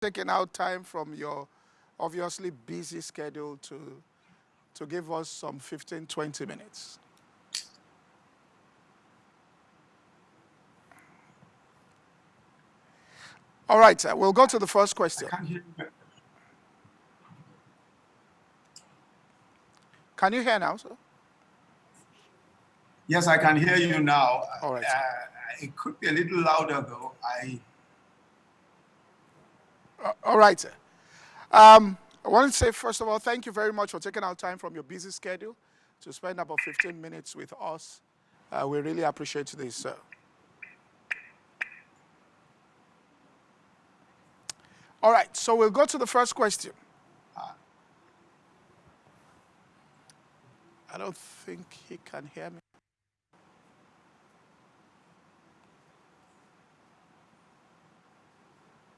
taking out time from your obviously busy schedule to give us some 15, 20 minutes. All right, we'll go to the first question. I can't hear you. Can you hear now, sir? Yes, I can hear you now. All right. It could be a little louder, though. All right, sir. I want to say, first of all, thank you very much for taking out time from your busy schedule to spend about 15 minutes with us. We really appreciate this, sir. All right, so we'll go to the first question. I don't think he can hear me.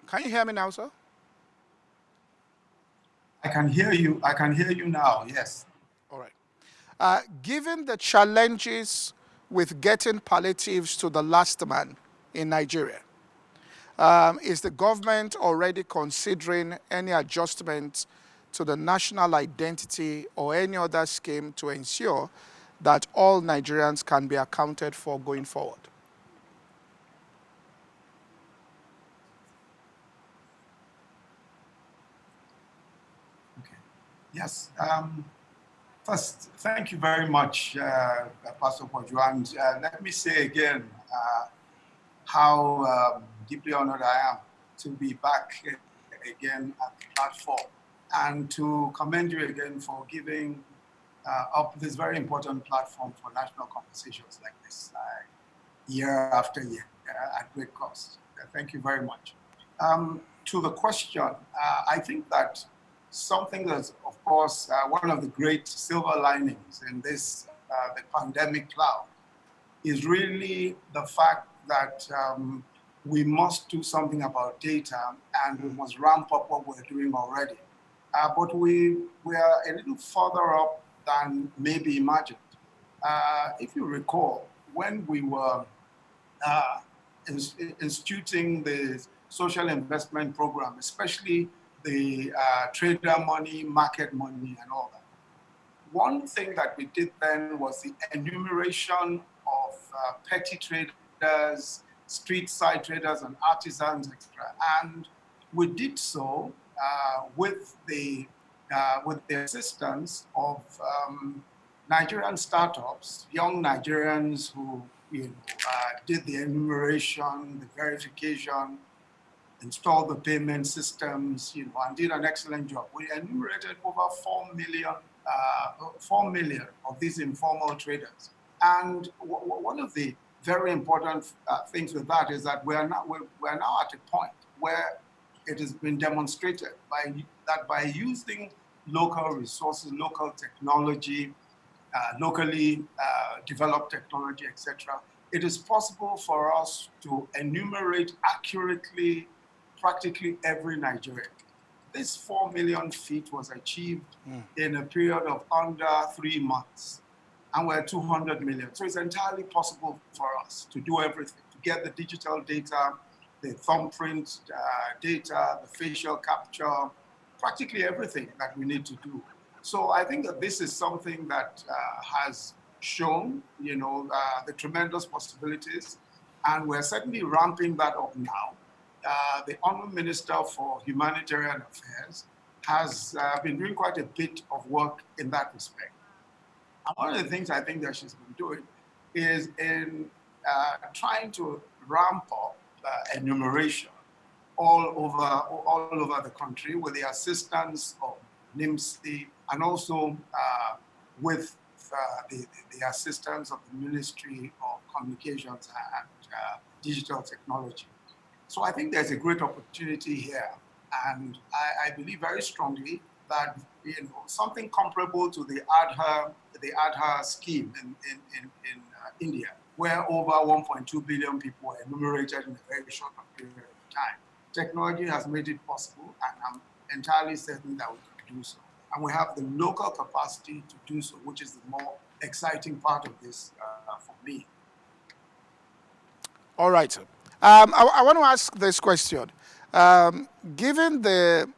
Can you hear me now, sir? I can hear you. I can hear you now, yes. All right. Given the challenges with getting palliatives to the last man in Nigeria, is the government already considering any adjustments to the national identity or any other scheme to ensure that all Nigerians can be accounted for going forward? Okay. Yes. First, thank you very much, Pastor Poju. And let me say again how deeply honored I am to be back again at the platform and to commend you again for giving up this very important platform for national conversations like this year after year at great cost. Thank you very much. To the question, I think that something that's, of course, one of the great silver linings in this, the pandemic cloud, is really the fact that we must do something about data and we must ramp up what we're doing already. But we are a little further up than maybe imagined. If you recall, when we were instituting the social investment program, especially the trader money, market money, and all that, one thing that we did then was the enumeration of petty traders, street side traders, and artisans, etc. And we did so with the assistance of Nigerian startups, young Nigerians who did the enumeration, the verification, installed the payment systems, and did an excellent job. We enumerated over 4 million of these informal traders. And one of the very important things with that is that we're now at a point where it has been demonstrated that by using local resources, local technology, locally developed technology, etc., it is possible for us to enumerate accurately practically every Nigerian. This 4 million feet was achieved in a period of under 3 months, and we're 200 million. So it's entirely possible for us to do everything, to get the digital data, the thumbprint data, the facial capture, practically everything that we need to do. So I think that this is something that has shown, the tremendous possibilities, and we're certainly ramping that up now. The Honourable Minister for Humanitarian Affairs has been doing quite a bit of work in that respect. And one of the things I think that she's been doing is in trying to ramp up enumeration all over the country with the assistance of NIMSI and also with the assistance of the Ministry of Communications and Digital Technology. So I think there's a great opportunity here, and I believe very strongly that something comparable to the Aadhaar scheme in India, where over 1.2 billion people were enumerated in a very short period of time. Technology has made it possible, and I'm entirely certain that we can do so. And we have the local capacity to do so, which is the more exciting part of this for me. All right. I want to ask this question. Given the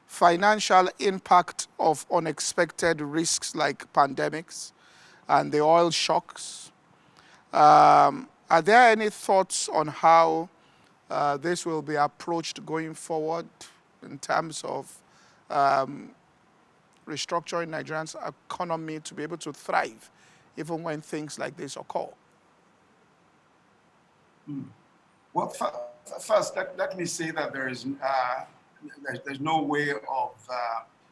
financial impact of unexpected risks like pandemics and the oil shocks, are there any thoughts on how this will be approached going forward in terms of restructuring Nigeria's economy to be able to thrive even when things like this occur? Well, first, let me say that there's no way of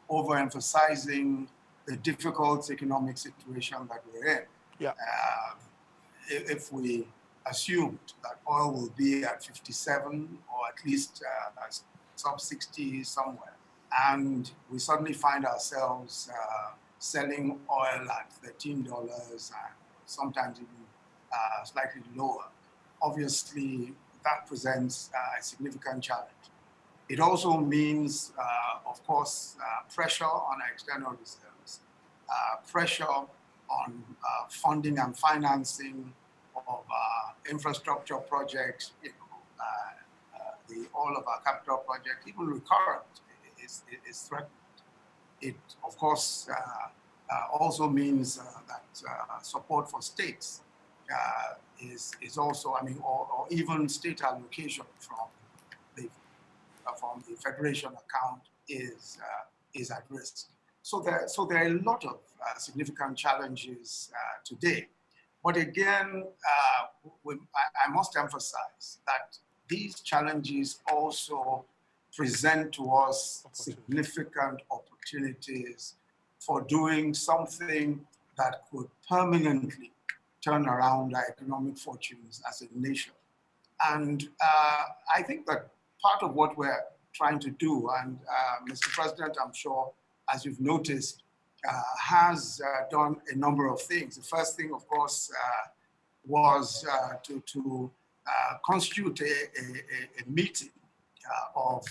overemphasizing the difficult economic situation that we're in. Yeah. If we assumed that oil will be at 57 or at least sub 60 somewhere, and we suddenly find ourselves selling oil at $13 and sometimes even slightly lower, obviously that presents a significant challenge. It also means, of course, pressure on our external reserves, pressure on funding and financing of infrastructure projects, all of our capital projects, even recurrent, is threatened. It, of course, also means that support for states is also, or even state allocation from the federation account is at risk. So there are a lot of significant challenges today. But again, I must emphasize that these challenges also present to us significant opportunities for doing something that could permanently turn around our economic fortunes as a nation. And I think that part of what we're trying to do, and Mr. President, I'm sure, as you've noticed, has done a number of things. The first thing, of course, was to constitute a meeting of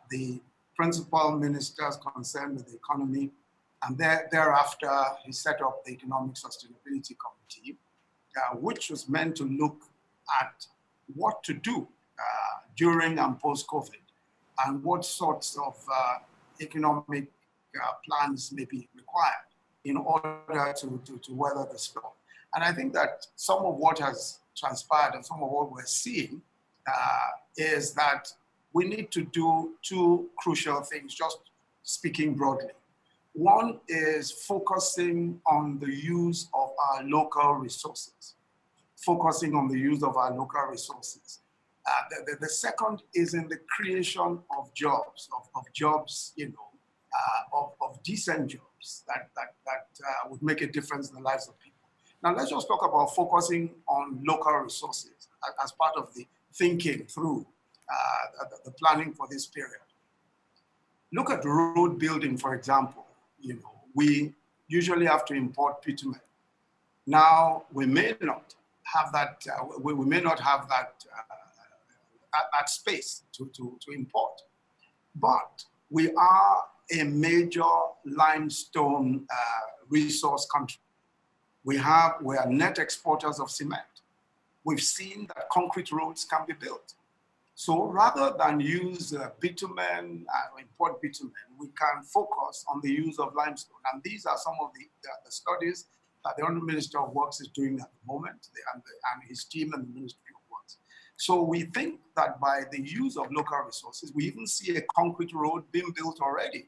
the principal ministers concerned with the economy. And thereafter, he set up the Economic Sustainability Committee, which was meant to look at what to do during and post-COVID, and what sorts of economic plans may be required in order to weather the storm. And I think that some of what has transpired and some of what we're seeing is that we need to do two crucial things, just speaking broadly. One is focusing on the use of our local resources, The second is in the creation of jobs, of decent jobs that would make a difference in the lives of people. Now, let's just talk about focusing on local resources as part of the thinking through the planning for this period. Look at road building, for example. We usually have to import bitumen. Now, we may not have that. We may not have that space to import, but we are a major limestone resource country. We are net exporters of cement. We've seen that concrete roads can be built. So rather than use bitumen or import bitumen, we can focus on the use of limestone. And these are some of the studies that the Honourable Minister of Works is doing at the moment, and his team and the Ministry of Works. So we think that by the use of local resources, we even see a concrete road being built already.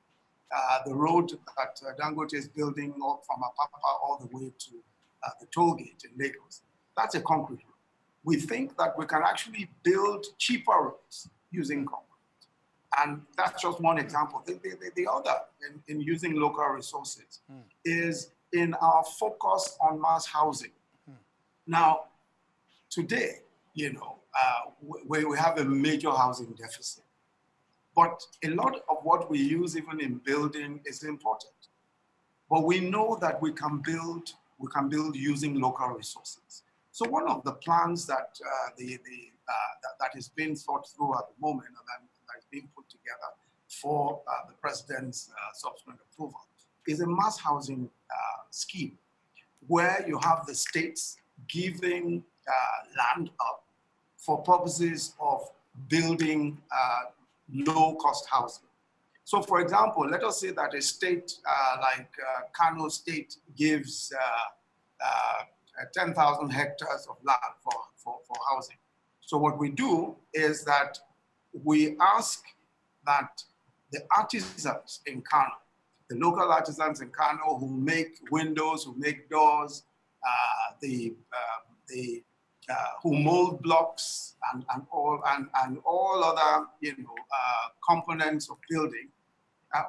The road that Dangote is building from Apapa all the way to the toll gate in Lagos, that's a concrete road. We think that we can actually build cheaper roads using concrete. And that's just one example. The other in using local resources is in our focus on mass housing. Now, today, we have a major housing deficit. But a lot of what we use even in building is important. But we know that we can build using local resources. So one of the plans that that is being thought through at the moment and that is being put together for the president's subsequent approval is a mass housing scheme where you have the states giving land up for purposes of building low-cost housing. So, for example, let us say that a state like Kano State gives 10,000 hectares of land for housing. So what we do is that we ask that the artisans in Kano, the local artisans in Kano who make windows, who make doors, who mold blocks and all other components of building,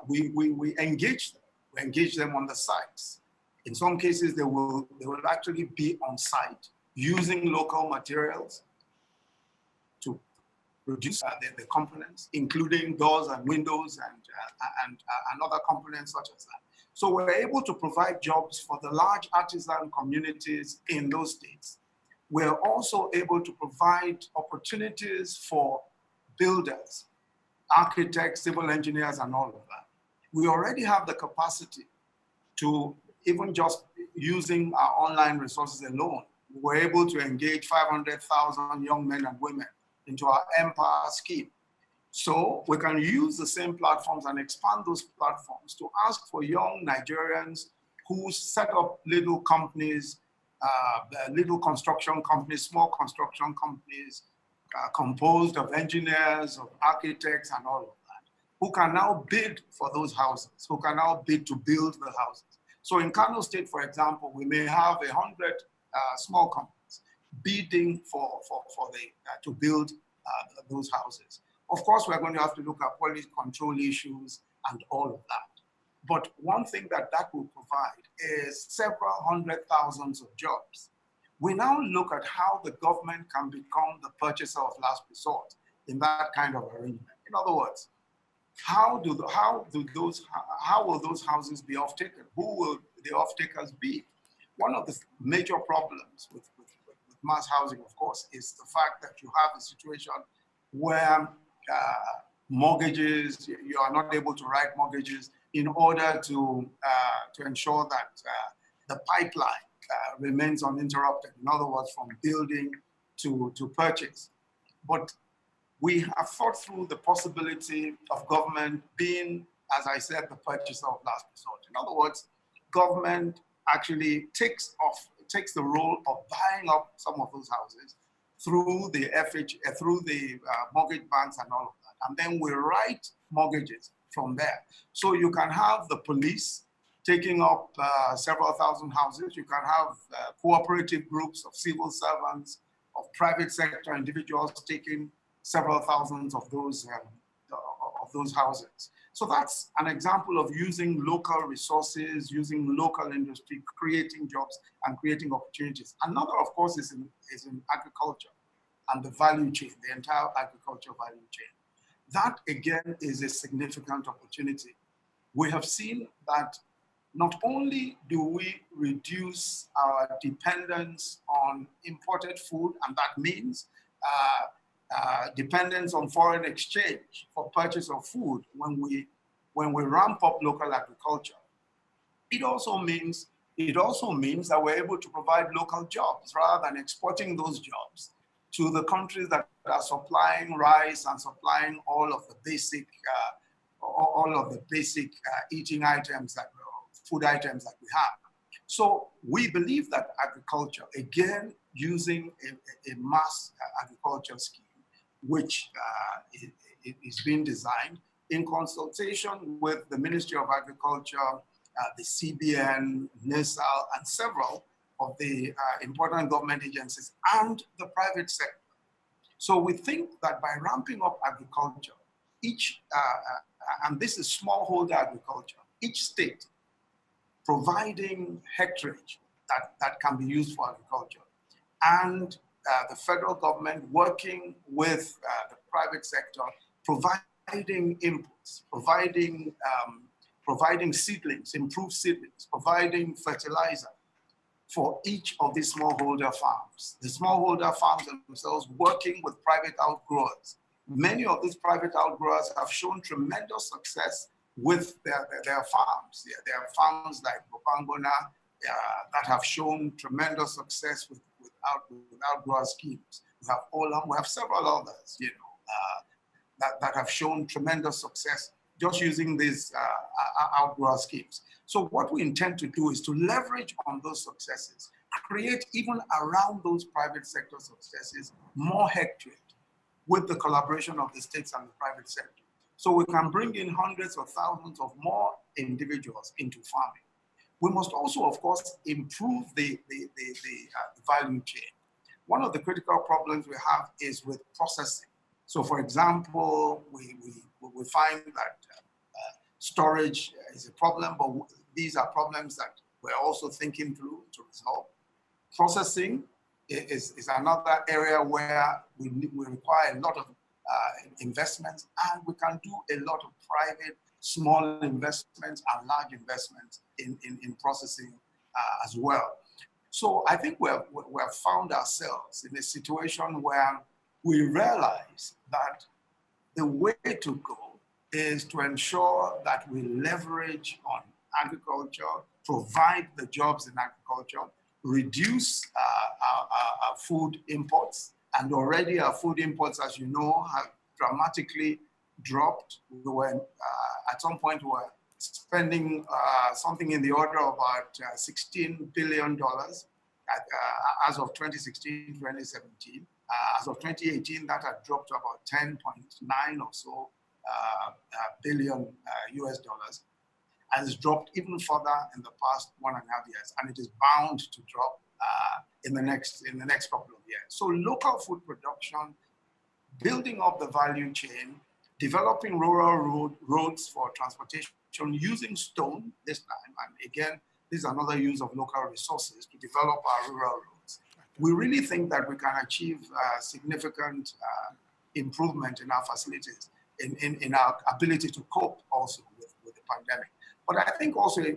we engage them. We engage them on the sites. In some cases, they will actually be on site using local materials to produce the components, including doors and windows and other components such as that. So we're able to provide jobs for the large artisan communities in those states. We're also able to provide opportunities for builders, architects, civil engineers, and all of that. We already have the capacity to, even just using our online resources alone, we're able to engage 500,000 young men and women into our Empower scheme. So we can use the same platforms and expand those platforms to ask for young Nigerians who set up little companies, little construction companies, small construction companies, composed of engineers, of architects, and all of that, who can now bid for those houses, who can now bid to build the houses. So in Kano State, for example, we may have 100 small companies bidding to build those houses. Of course, we're going to have to look at quality control issues and all of that. But one thing that will provide is several hundred thousands of jobs. We now look at how the government can become the purchaser of last resort in that kind of arrangement. In other words, how will those houses be off-taken? Who will the off-takers be? One of the major problems with mass housing, of course, is the fact that you have a situation where mortgages, you are not able to write mortgages in order to ensure that the pipeline remains uninterrupted. In other words, from building to purchase. But we have thought through the possibility of government being, as I said, the purchaser of last resort. In other words, government actually takes the role of buying up some of those houses through the mortgage banks and all of that. And then we write mortgages from there. So you can have the police taking up several thousand houses. You can have cooperative groups of civil servants, of private sector individuals taking several thousands of those houses. So that's an example of using local resources, using local industry, creating jobs and creating opportunities. Another, of course, is in agriculture and the value chain, the entire agriculture value chain. That, again, is a significant opportunity. We have seen that not only do we reduce our dependence on imported food, and that means dependence on foreign exchange for purchase of food when we ramp up local agriculture. It also means that we're able to provide local jobs rather than exporting those jobs to the countries that are supplying rice and supplying all of the basic eating items, food items that we have. So we believe that agriculture, again, using a mass agriculture scheme, which is being designed in consultation with the Ministry of Agriculture, the CBN, NISAL, and several of the important government agencies and the private sector. So we think that by ramping up agriculture, and this is smallholder agriculture, each state providing hectarage that can be used for agriculture, and the federal government working with the private sector, providing inputs, providing seedlings, improved seedlings, providing fertilizer for each of these smallholder farms. The smallholder farms themselves working with private outgrowers. Many of these private outgrowers have shown tremendous success with their farms. There are farms like Bopangona that have shown tremendous success with outgrower schemes. We have Olam, we have several others, that have shown tremendous success just using these outgrower schemes. So what we intend to do is to leverage on those successes, create even around those private sector successes more hectare with the collaboration of the states and the private sector. So we can bring in hundreds of thousands of more individuals into farming. We must also, of course, improve the value chain. One of the critical problems we have is with processing. So, for example, we find that storage is a problem, but these are problems that we're also thinking through to resolve. Processing is another area where we require a lot of investments, and we can do a lot of private, small investments and large investments in processing as well. So I think we have found ourselves in a situation where we realize that the way to go is to ensure that we leverage on agriculture, provide the jobs in agriculture, reduce our food imports, and already our food imports, as you know, have dramatically dropped. We were, at some point, we were spending something in the order of about $16 billion as of 2016, 2017. As of 2018, that had dropped to about 10.9 or so billion US dollars, and it's dropped even further in the past 1.5 years, and it is bound to drop in the next couple of years. So local food production, building up the value chain, developing rural roads for transportation using stone this time, and again, this is another use of local resources to develop our rural roads. We really think that we can achieve significant improvement in our facilities, in our ability to cope also with the pandemic. But I think also a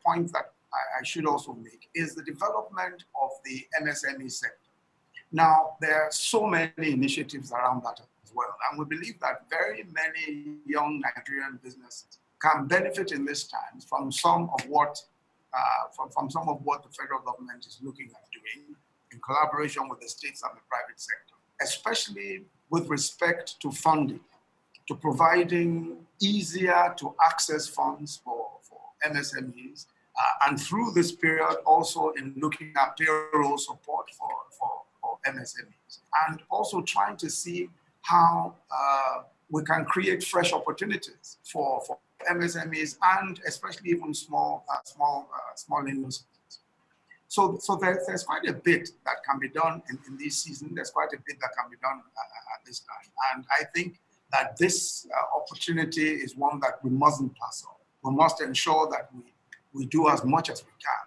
point that I should also make is the development of the MSME sector. Now, there are so many initiatives around that as well, and we believe that very many young Nigerian businesses can benefit in this time from some of what the federal government is looking at doing in collaboration with the states and the private sector, especially with respect to funding, to providing easier to access funds for MSMEs, and through this period also in looking at payroll support for MSMEs, and also trying to see how we can create fresh opportunities for MSMEs and especially even small industries. So there's quite a bit that can be done in this season. There's quite a bit that can be done at this time. And I think that this opportunity is one that we mustn't pass on. We must ensure that we do as much as we can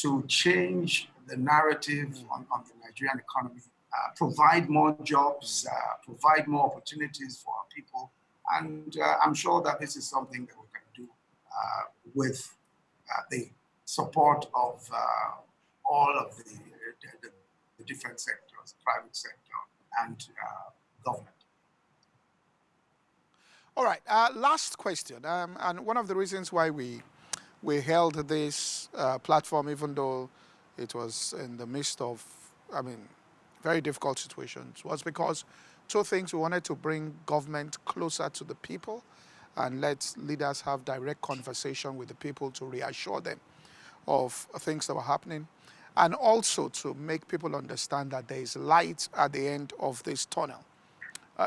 to change the narrative on the Nigerian economy, provide more jobs, provide more opportunities for our people. And I'm sure that this is something that we can do with the support of all of the different sectors, private sector and government. All right, last question. And one of the reasons why we held this platform, even though it was in the midst of, very difficult situations, was because two things. We wanted to bring government closer to the people and let leaders have direct conversation with the people to reassure them of things that were happening, and also to make people understand that there is light at the end of this tunnel.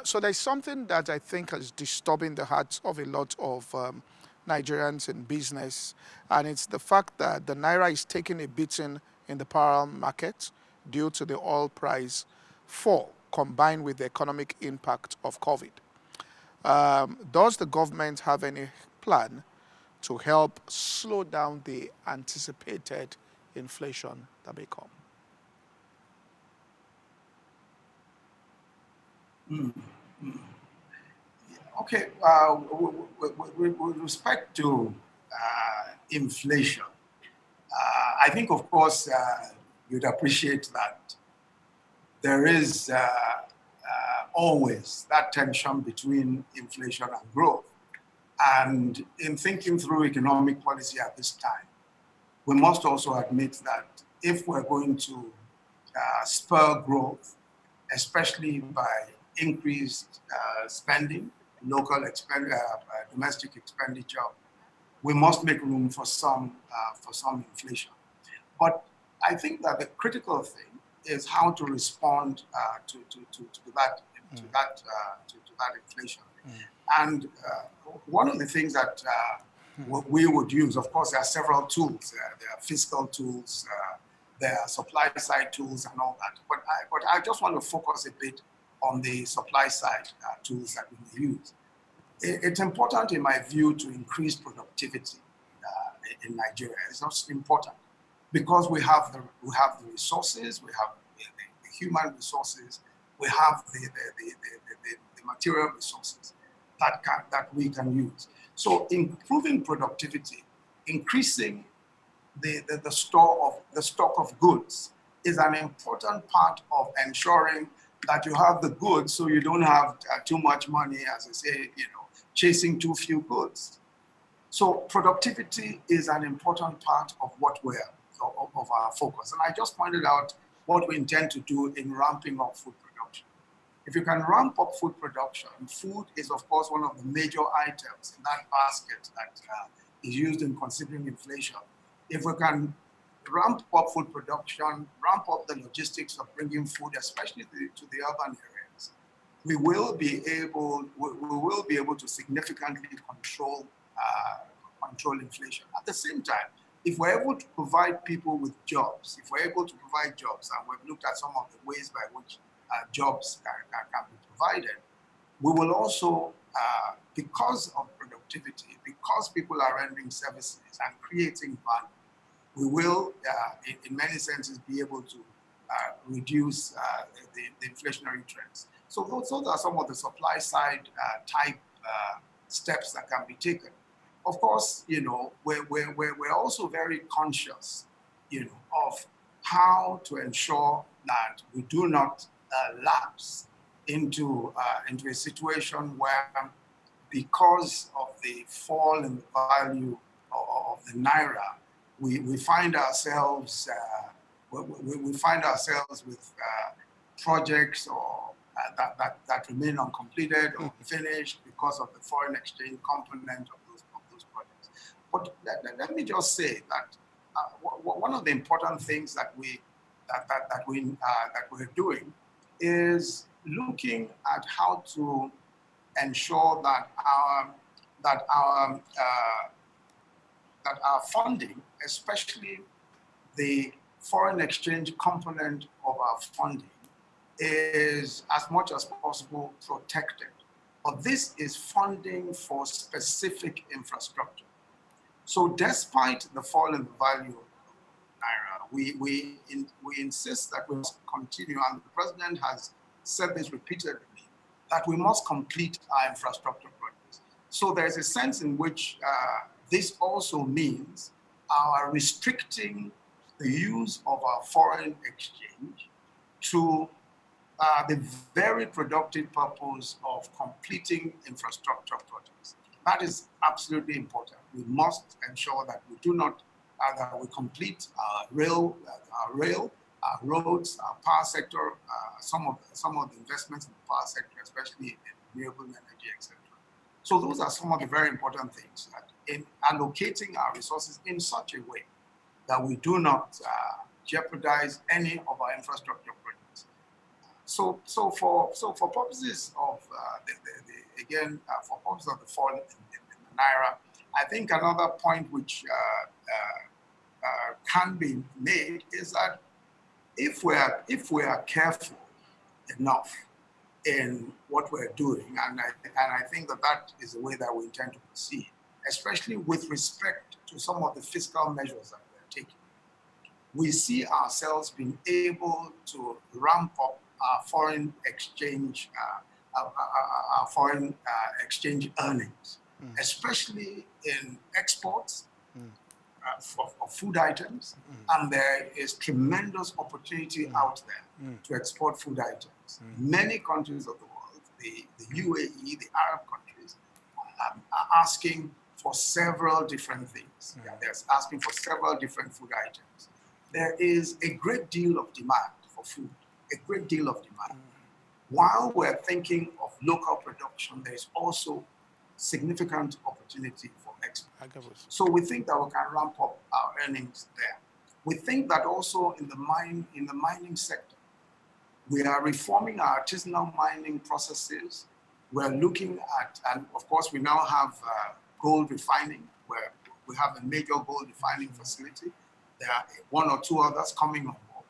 So there's something that I think is disturbing the hearts of a lot of Nigerians in business, and it's the fact that the Naira is taking a beating in the parallel market due to the oil price fall, combined with the economic impact of COVID. Does the government have any plan to help slow down the anticipated inflation that may come? Okay, with respect to inflation, I think, of course, you'd appreciate that there is always that tension between inflation and growth. And in thinking through economic policy at this time, we must also admit that if we're going to spur growth, especially by increased spending, domestic expenditure, we must make room for some inflation. But I think that the critical thing is how to respond to that inflation. And one of the things that we would use, of course, there are several tools. There are fiscal tools, there are supply side tools, and all that. But I just want to focus a bit on the supply side tools that we use. It's important, in my view, to increase productivity in Nigeria. It's not important because we have the resources, we have the human resources, we have the material resources that we can use. So improving productivity, increasing the stock of goods is an important part of ensuring that you have the goods, so you don't have too much money, as I say, chasing too few goods. So productivity is an important part of of our focus. And I just pointed out what we intend to do in ramping up food production. If you can ramp up food production, food is of course one of the major items in that basket that is used in considering inflation. If we can ramp up food production, ramp up the logistics of bringing food, especially to the urban areas, we will be able to significantly control inflation. At the same time, if we're able to provide people with jobs, and we've looked at some of the ways by which jobs can be provided, we will also, because of productivity, because people are rendering services and creating value, we will, in many senses, be able to reduce the inflationary trends. So those are some of the supply side type steps that can be taken. Of course, we're also very conscious, of how to ensure that we do not lapse into a situation where, because of the fall in the value of the naira, we find ourselves with projects or that remain uncompleted or unfinished because of the foreign exchange component of those projects. But let me just say that one of the important things that we're doing is looking at how to ensure that our funding, especially the foreign exchange component of our funding, is as much as possible protected. But this is funding for specific infrastructure. So despite the fall in the value of naira, we insist that we must continue, and the president has said this repeatedly, that we must complete our infrastructure projects. So there's a sense in which this also means our restricting the use of our foreign exchange to the very productive purpose of completing infrastructure projects. That is absolutely important. We must ensure that we do not, that we complete our rail, our roads, our power sector, some of the investments in the power sector, especially in renewable energy, etc. So those are some of the very important things, that in allocating our resources in such a way that we do not jeopardize any of our infrastructure projects. So for purposes of for purposes of the fall in the naira, I think another point which can be made is that if we are careful enough in what we're doing, and I think that is the way that we intend to proceed, especially with respect to some of the fiscal measures that we're taking, we see ourselves being able to ramp up our foreign exchange earnings, especially in exports of food items, and there is tremendous opportunity out there to export food items. Many countries of the world, the UAE, the Arab countries, are asking for several different things. They're asking for several different food items. There is a great deal of demand for food, a great deal of demand. while we're thinking of local production, there is also significant opportunity for export. So we think that we can ramp up our earnings there. We think that also in the mining sector, we are reforming our artisanal mining processes. We're looking at, and of course we now have gold refining, where we have a major gold refining facility. There are one or two others coming on board.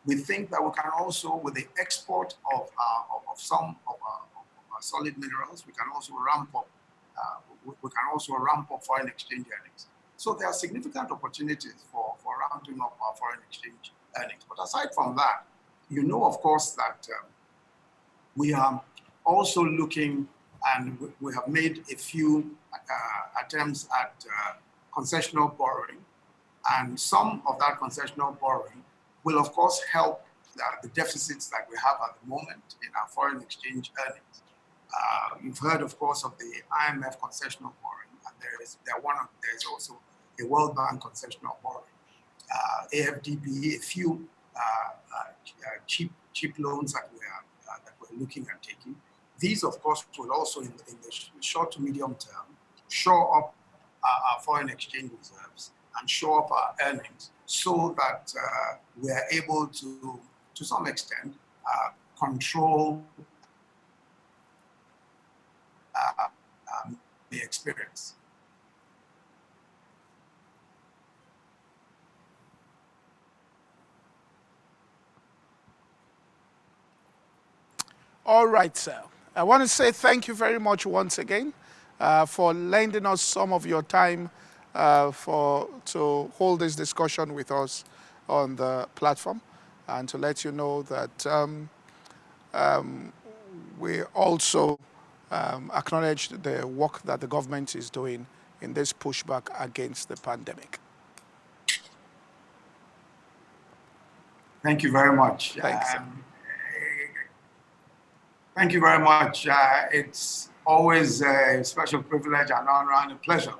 We think that we can also, with the export of some of our solid minerals, we can also ramp up. We can also ramp up foreign exchange earnings. So there are significant opportunities for ramping up our foreign exchange earnings. But aside from that, you know, of course, that we are also looking, and we have made a few attempts at concessional borrowing. And some of that concessional borrowing will, of course, help the deficits that we have at the moment in our foreign exchange earnings. You've heard, of course, of the IMF concessional borrowing, and there's also a World Bank concessional borrowing, AFDB, a few cheap loans that we're looking at taking. These, of course, will also, in the short to medium term, shore up our foreign exchange reserves and shore up our earnings, so that we are able to some extent, control the experience. All right, sir. I want to say thank you very much once again for lending us some of your time to hold this discussion with us on the platform, and to let you know that we also acknowledge the work that the government is doing in this pushback against the pandemic. Thank you very much. Thanks. Thank you very much. It's always a special privilege and honor and a pleasure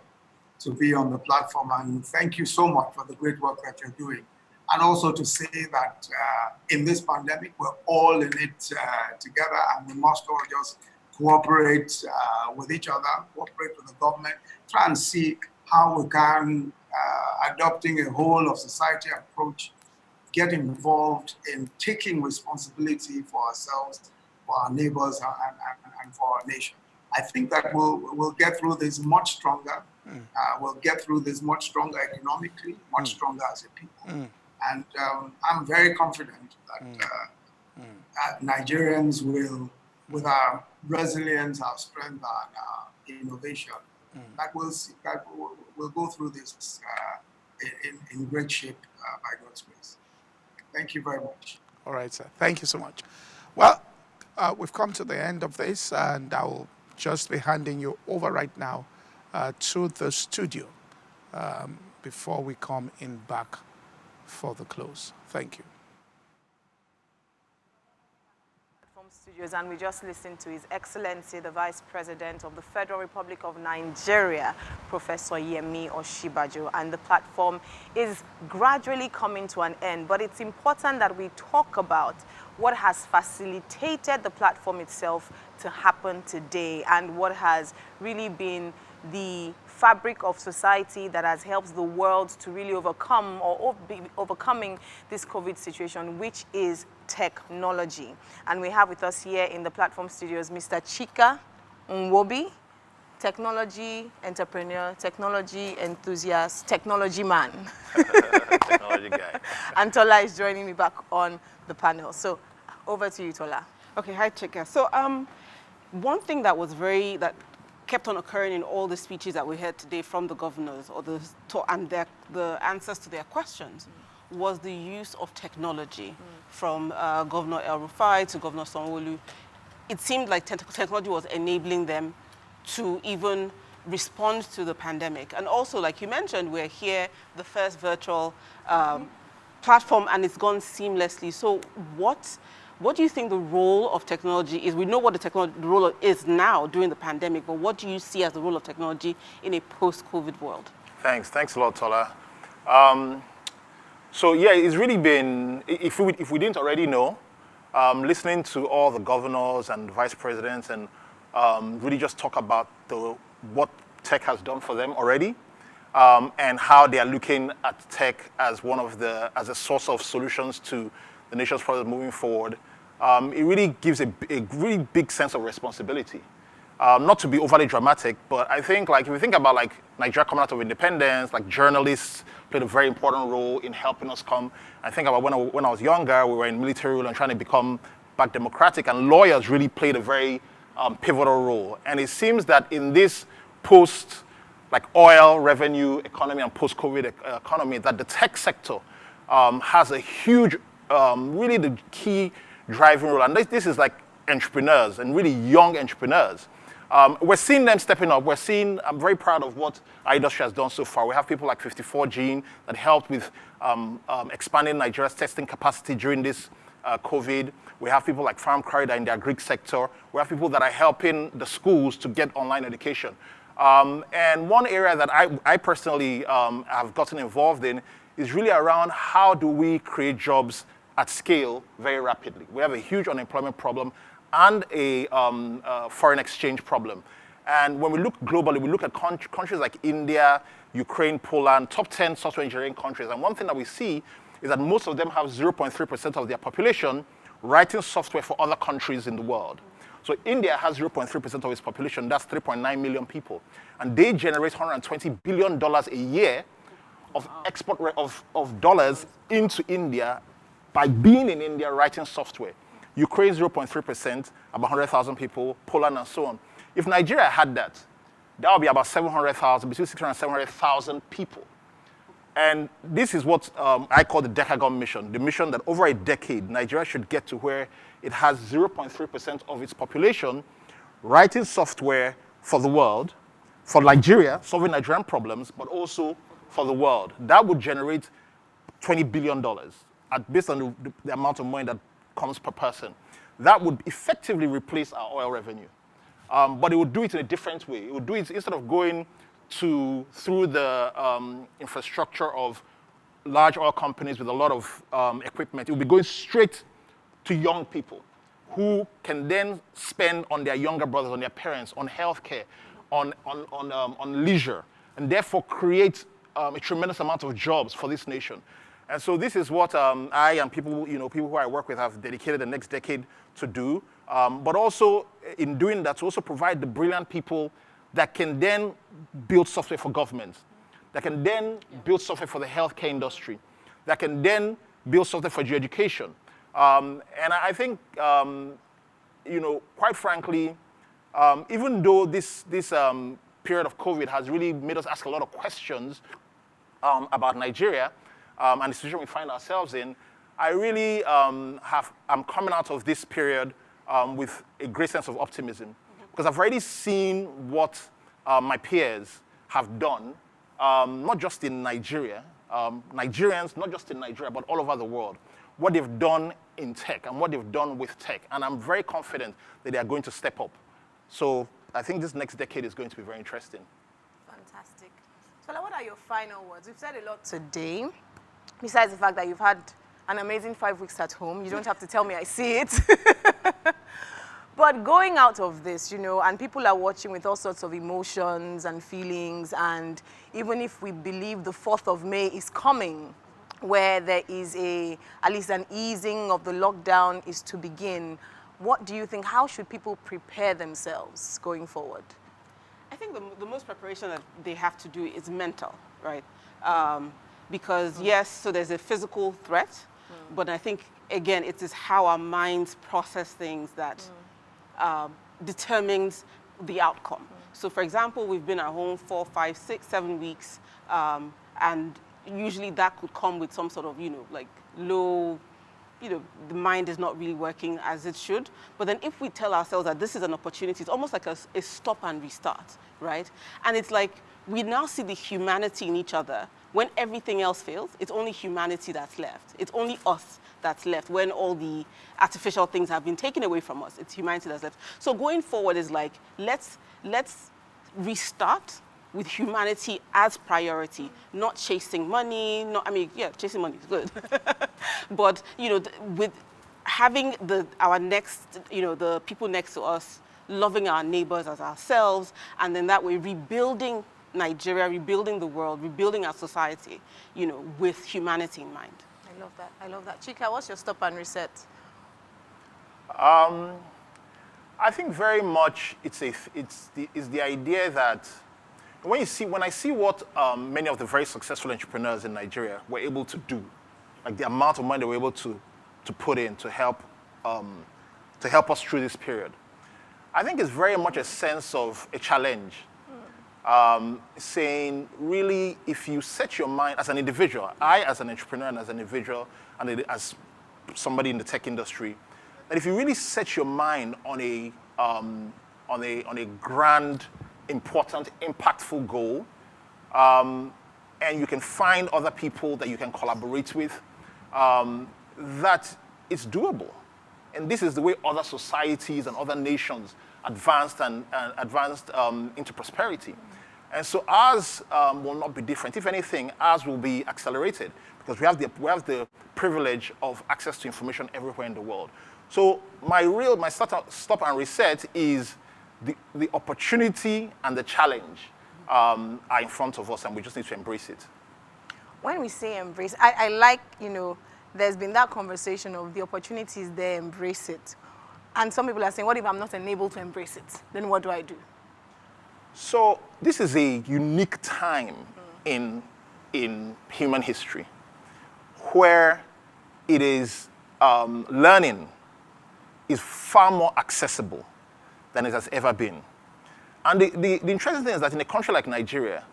to be on the platform. And thank you so much for the great work that you're doing. And also to say that in this pandemic, we're all in it together, and we must all just cooperate with each other, cooperate with the government, try and see how we can, adopting a whole of society approach, get involved in taking responsibility for ourselves, for our neighbors, and for our nation. I think that we'll get through this much stronger. We'll get through this much stronger economically, much stronger as a people. And I'm very confident that Nigerians will, with our resilience, our strength, and our innovation, that we'll go through this in great shape by God's grace. Thank you very much. All right, sir. Thank you so much. Well, we've come to the end of this, and I will just be handing you over right now to the studio before we come in back for the close. Thank you. Studios, and we just listened to His Excellency, the Vice President of the Federal Republic of Nigeria, Professor Yemi Osinbajo, and the platform is gradually coming to an end. But it's important that we talk about what has facilitated the platform itself to happen today, and what has really been the fabric of society that has helped the world to really overcome or be overcoming this COVID situation, which is technology. And we have with us here in the platform studios Mr. Chika Nwobi, technology entrepreneur, technology enthusiast, technology man. Technology guy. And Tola is joining me back on the panel. So over to you, Tola. Okay, hi, Chika. So one thing that was that kept on occurring in all the speeches that we heard today from the governors, or the answers to their questions, was the use of technology, from Governor El-Rufai to Governor Sanwo-Olu. It seemed like technology was enabling them to even respond to the pandemic. And also, like you mentioned, we're here, the first virtual platform, and it's gone seamlessly. So what do you think the role of technology is? We know what the role is now during the pandemic, but what do you see as the role of technology in a post-COVID world? Thanks a lot, Tola. So yeah, it's really been, if we didn't already know, listening to all the governors and vice presidents and really just talk about what tech has done for them already, and how they are looking at tech as as a source of solutions to the nation's problems moving forward. It really gives a really big sense of responsibility. Not to be overly dramatic, but I think if you think about Nigeria coming out of independence, journalists played a very important role in helping us come. I think about when I was younger, we were in military rule and trying to become back democratic, and lawyers really played a very pivotal role. And it seems that in this post oil revenue economy and post-COVID economy, that the tech sector has a huge, really the key driving role. And this is entrepreneurs and really young entrepreneurs. We're seeing them stepping up. I'm very proud of what our industry has done so far. We have people like 54 Gene that helped with expanding Nigeria's testing capacity during this COVID. We have people like Farm Corridor in the agri sector. We have people that are helping the schools to get online education. And one area that I personally have gotten involved in is really around how do we create jobs at scale very rapidly. We have a huge unemployment problem and a foreign exchange problem. And when we look globally, we look at countries like India, Ukraine, Poland, top 10 software engineering countries. And one thing that we see is that most of them have 0.3% of their population writing software for other countries in the world. So India has 0.3% of its population. That's 3.9 million people. And they generate $120 billion a year of export of dollars into India by being in India writing software. Ukraine 0.3%, about 100,000 people, Poland and so on. If Nigeria had that would be about 700,000, between 600,000 and 700,000 people. And this is what I call the Decagon mission, the mission that over a decade, Nigeria should get to where it has 0.3% of its population writing software for the world, for Nigeria, solving Nigerian problems, but also for the world. That would generate $20 billion based on the amount of money that comes per person. That would effectively replace our oil revenue. But it would do it in a different way. It would do it instead of going through the infrastructure of large oil companies with a lot of equipment. It would be going straight to young people who can then spend on their younger brothers, on their parents, on healthcare, on leisure, and therefore create a tremendous amount of jobs for this nation. And so this is what I and people who I work with have dedicated the next decade to do. But also in doing that, to also provide the brilliant people that can then build software for governments, that can then build software for the healthcare industry, that can then build software for education. And I think, quite frankly, even though this period of COVID has really made us ask a lot of questions about Nigeria, and the situation we find ourselves in, I really I'm coming out of this period with a great sense of optimism, because I've already seen what my peers have done, not just in Nigeria, Nigerians, not just in Nigeria, but all over the world, what they've done in tech and what they've done with tech. And I'm very confident that they are going to step up. So I think this next decade is going to be very interesting. Fantastic. So what are your final words? We've said a lot today. Besides the fact that you've had an amazing 5 weeks at home. You don't have to tell me, I see it. But going out of this, and people are watching with all sorts of emotions and feelings, and even if we believe the 4th of May is coming, where there is at least an easing of the lockdown is to begin, what do you think, how should people prepare themselves going forward? I think the most preparation that they have to do is mental, right? Because yes, so there's a physical threat, but I think, again, it is how our minds process things that determines the outcome. So for example, we've been at home 4, 5, 6, 7 weeks, and usually that could come with some sort of, low, the mind is not really working as it should. But then if we tell ourselves that this is an opportunity, it's almost like a stop and restart, right? And it's like we now see the humanity in each other. When everything else fails, it's only humanity that's left. It's only us that's left. When all the artificial things have been taken away from us, it's humanity that's left. So going forward is like, let's restart with humanity as priority, not chasing money. Chasing money is good. But, with having our next, the people next to us, loving our neighbors as ourselves, and then that way rebuilding Nigeria, rebuilding the world, rebuilding our society, with humanity in mind. I love that. I love that. Chika, what's your stop and reset? I think very much it's the idea that when I see what many of the very successful entrepreneurs in Nigeria were able to do, like the amount of money they were able to put in to help us through this period, I think it's very much a sense of a challenge. Saying, really, if you set your mind as an individual, I as an entrepreneur and as an individual and as somebody in the tech industry, that if you really set your mind on a grand, important, impactful goal, and you can find other people that you can collaborate with, that it's doable. And this is the way other societies and other nations advanced into prosperity. And so ours will not be different. If anything, ours will be accelerated because we have the privilege of access to information everywhere in the world. So my stop and reset is the opportunity and the challenge are in front of us, and we just need to embrace it. When we say embrace, I like, there's been that conversation of the opportunities there, embrace it. And some people are saying, what if I'm not enabled to embrace it? Then what do I do? So this is a unique time in human history where it is learning is far more accessible than it has ever been. And the interesting thing is that in a country like Nigeria,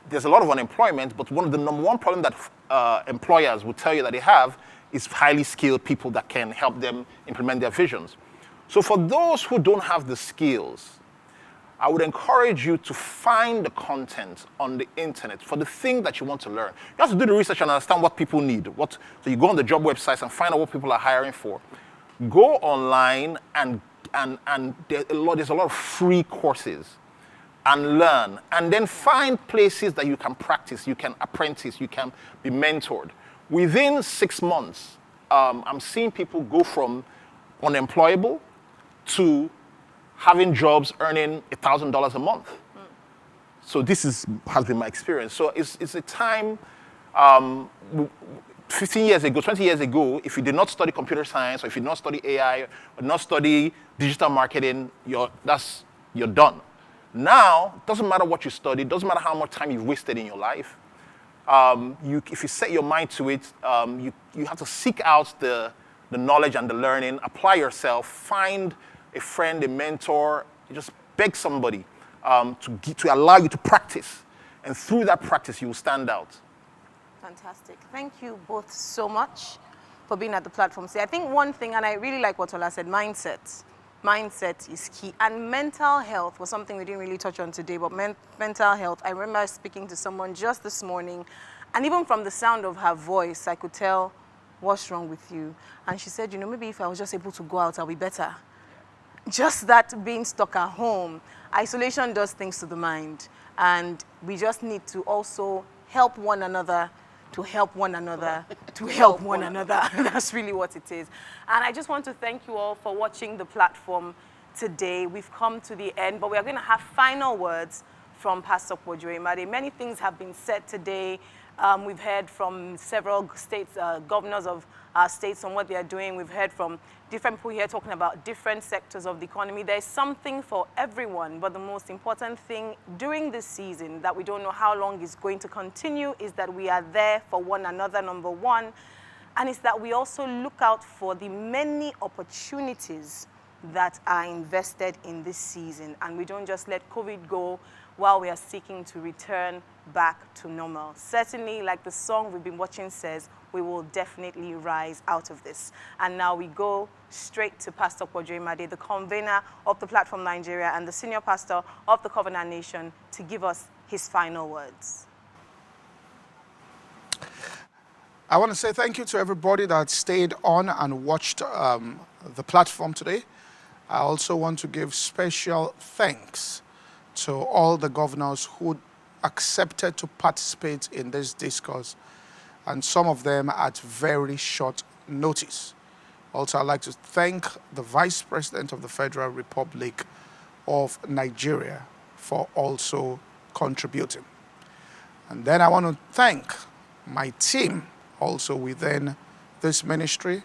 there's a lot of unemployment, but one of the number one problem that employers will tell you that they have is highly skilled people that can help them implement their visions. So for those who don't have the skills, I would encourage you to find the content on the internet for the thing that you want to learn. You have to do the research and understand what people need. So you go on the job websites and find out what people are hiring for. Go online and there's a lot of free courses and learn. And then find places that you can practice, you can apprentice, you can be mentored. Within 6 months, I'm seeing people go from unemployable to having jobs earning $1,000 a month. So this has been my experience. So it's a time, 15 years ago, 20 years ago, if you did not study computer science, or if you did not study AI, or not study digital marketing, you're done. Now, it doesn't matter what you study, it doesn't matter how much time you've wasted in your life. If you set your mind to it, you have to seek out the knowledge and the learning, apply yourself, find a friend, a mentor, you just beg somebody to allow you to practice. And through that practice, you will stand out. Fantastic. Thank you both so much for being at the platform today. I think one thing, and I really like what Ola said, mindset. Mindset is key. And mental health was something we didn't really touch on today, but mental health, I remember speaking to someone just this morning, and even from the sound of her voice, I could tell, what's wrong with you? And she said, maybe if I was just able to go out, I'll be better. Just that being stuck at home, isolation does things to the mind. And we just need to also help one another to help one another, to help one another. That's really what it is. And I just want to thank you all for watching the platform today. We've come to the end, but we are going to have final words from Pastor Ojoyemade. Many things have been said today. We've heard from several states, governors of our states on what they are doing. We've heard from different people here talking about different sectors of the economy. There's something for everyone, but the most important thing during this season that we don't know how long is going to continue is that we are there for one another, number one, and it's that we also look out for the many opportunities that are invested in this season, and we don't just let COVID go while we are seeking to return back to normal. Certainly, like the song we've been watching says, we will definitely rise out of this. And now we go straight to Pastor Ojoyemade, the convener of the Platform Nigeria and the senior pastor of the Covenant Nation, to give us his final words. I want to say thank you to everybody that stayed on and watched the platform today. I also want to give special thanks to all the governors who accepted to participate in this discourse, and some of them at very short notice. Also, I'd like to thank the Vice President of the Federal Republic of Nigeria for also contributing. And then I want to thank my team also within this ministry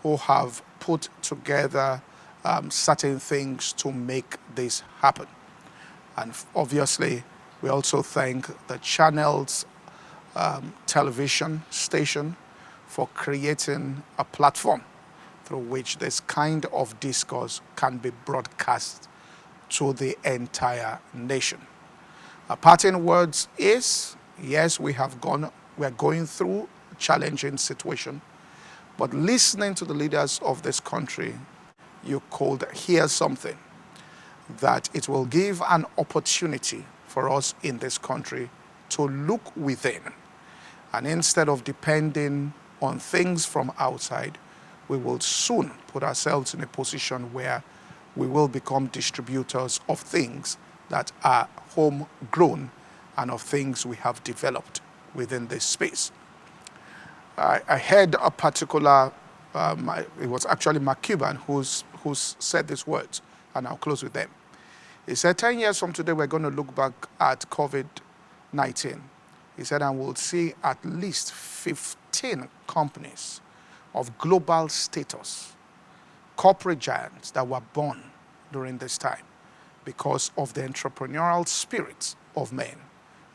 who have put together certain things to make this happen. And obviously, we also thank the Channels television station for creating a platform through which this kind of discourse can be broadcast to the entire nation. Our parting words is, yes, we're going through a challenging situation, but listening to the leaders of this country, you could hear something that it will give an opportunity for us in this country to look within. And instead of depending on things from outside, we will soon put ourselves in a position where we will become distributors of things that are homegrown and of things we have developed within this space. I heard a particular, it was actually Mark Cuban who's said these words, and I'll close with them. He said, 10 years from today, we're going to look back at COVID-19. He said, and we'll see at least 15 companies of global status, corporate giants that were born during this time because of the entrepreneurial spirit of men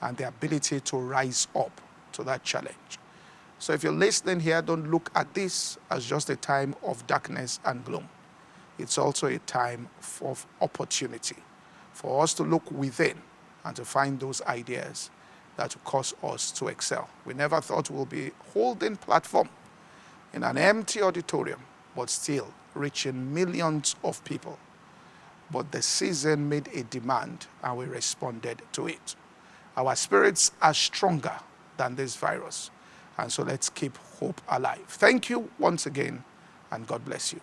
and the ability to rise up to that challenge. So if you're listening here, don't look at this as just a time of darkness and gloom. It's also a time of opportunity for us to look within and to find those ideas that will cause us to excel. We never thought we'll be holding platform in an empty auditorium, but still reaching millions of people. But the season made a demand and we responded to it. Our spirits are stronger than this virus. And so let's keep hope alive. Thank you once again, and God bless you.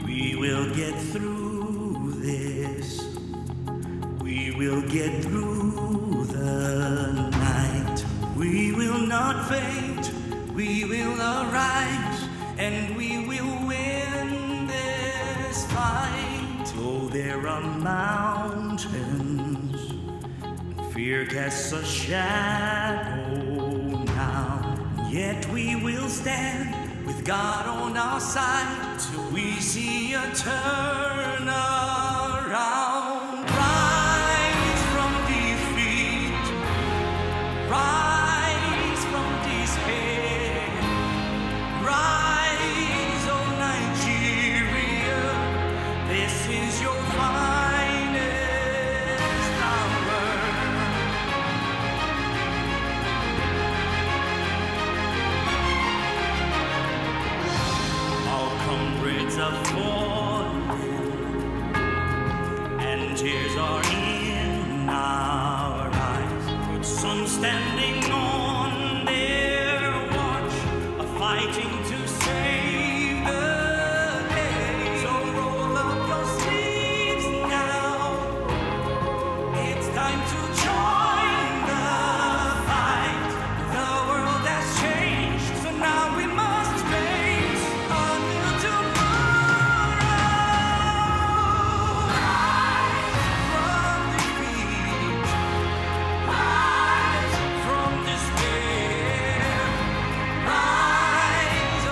We will get through this. We will get through the night. We will not faint. We will arise, and we will win this fight. Though there are mountains, and fear casts a shadow now, yet we will stand with God on our side till we see a turn around. Rise from defeat, rise from despair, rise, oh Nigeria, this is your finest hour. All comrades are falling, and tears are in our eyes. But some standing on their watch are fighting to save the day. So roll up your sleeves now. It's time to join the fight. The world has changed, so now we must face until tomorrow. Rise from defeat, rise from despair, rise,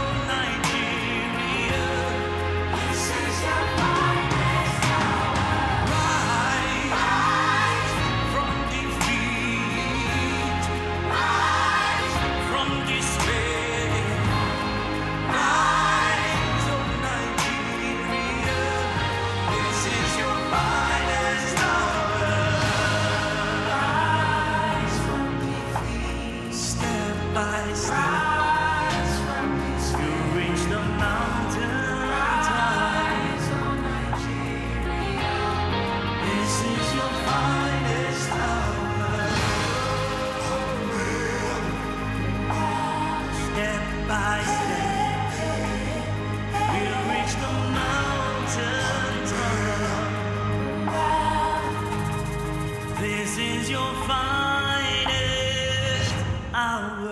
This is your finest hour.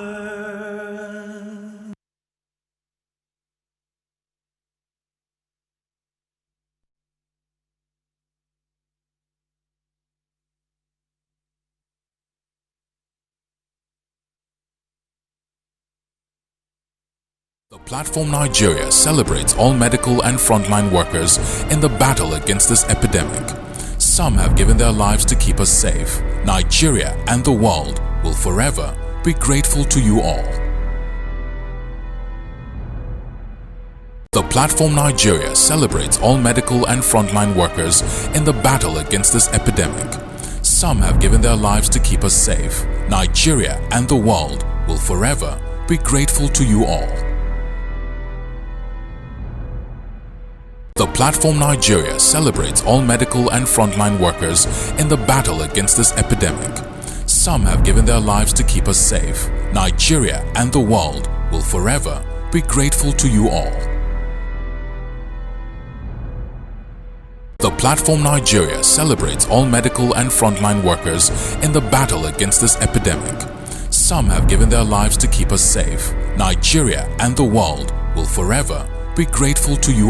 The Platform Nigeria celebrates all medical and frontline workers in the battle against this epidemic. Some have given their lives to keep us safe. Nigeria and the world will forever be grateful to you all. The Platform Nigeria celebrates all medical and frontline workers in the battle against this epidemic. Some have given their lives to keep us safe. Nigeria and the world will forever be grateful to you all. The Platform Nigeria celebrates all medical and frontline workers in the battle against this epidemic. Some have given their lives to keep us safe. Nigeria and the world will forever be grateful to you all. The Platform Nigeria celebrates all medical and frontline workers in the battle against this epidemic. Some have given their lives to keep us safe. Nigeria and the world will forever be grateful to you